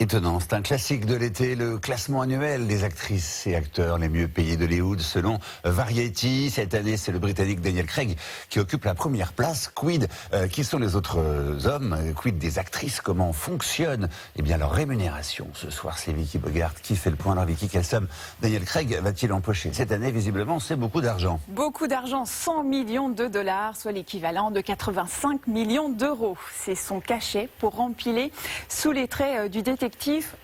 Étonnant, c'est un classique de l'été, le classement annuel des actrices et acteurs les mieux payés d'Hollywood selon Variety. Cette année, c'est le Britannique Daniel Craig qui occupe la première place. Quid, qui sont les autres hommes? Quid des actrices? Comment fonctionne leur rémunération? Ce soir, c'est Vicky Bogart qui fait le point. Alors Vicky, quelle somme Daniel Craig va-t-il empocher? Cette année, visiblement, c'est beaucoup d'argent. Beaucoup d'argent, 100 millions de dollars, soit l'équivalent de 85 millions d'euros. C'est son cachet pour empiler sous les traits du détective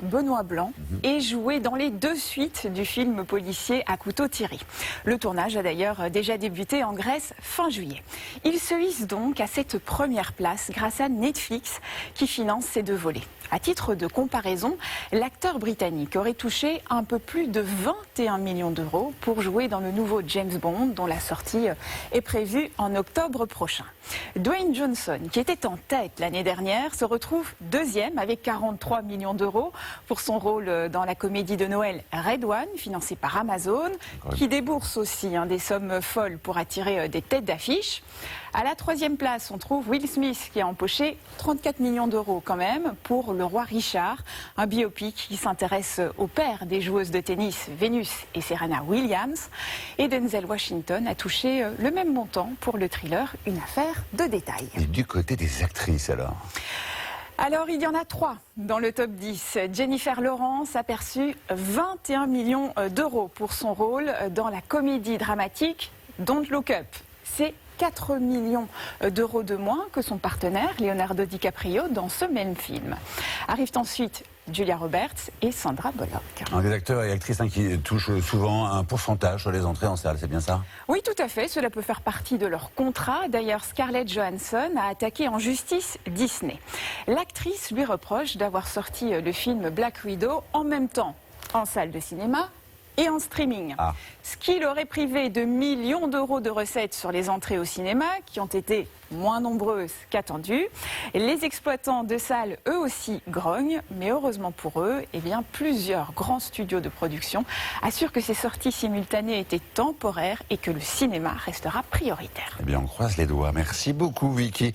Benoît Blanc et jouer dans les 2 suites du film policier à couteau tiré. Le tournage a d'ailleurs déjà débuté en Grèce fin juillet. Il se hisse donc à cette première place grâce à Netflix qui finance ces 2 volets. À titre de comparaison, l'acteur britannique aurait touché un peu plus de 21 millions d'euros pour jouer dans le nouveau James Bond dont la sortie est prévue en octobre prochain. Dwayne Johnson, qui était en tête l'année dernière, se retrouve 2e avec 43 millions d'euros pour son rôle dans la comédie de Noël Red One, financée par Amazon, qui débourse aussi des sommes folles pour attirer des têtes d'affiche. À la 3e place, on trouve Will Smith qui a empoché 34 millions d'euros quand même pour Le Roi Richard, un biopic qui s'intéresse au père des joueuses de tennis Venus et Serena Williams. Et Denzel Washington a touché le même montant pour le thriller Une affaire de détail. Et du côté des actrices alors, il y en a 3 dans le top 10. Jennifer Lawrence a perçu 21 millions d'euros pour son rôle dans la comédie dramatique Don't Look Up. C'est 4 millions d'euros de moins que son partenaire Leonardo DiCaprio dans ce même film. Arrivent ensuite Julia Roberts et Sandra Bullock. Des acteurs et actrices qui touchent souvent un pourcentage sur les entrées en salle, c'est bien ça? Oui, tout à fait. Cela peut faire partie de leur contrat. D'ailleurs, Scarlett Johansson a attaqué en justice Disney. L'actrice lui reproche d'avoir sorti le film Black Widow en même temps en salle de cinéma et en streaming. Ce qui l'aurait privé de millions d'euros de recettes sur les entrées au cinéma, qui ont été moins nombreuses qu'attendues. Les exploitants de salles, eux aussi, grognent, mais heureusement pour eux, plusieurs grands studios de production assurent que ces sorties simultanées étaient temporaires et que le cinéma restera prioritaire. On croise les doigts. Merci beaucoup, Vicky.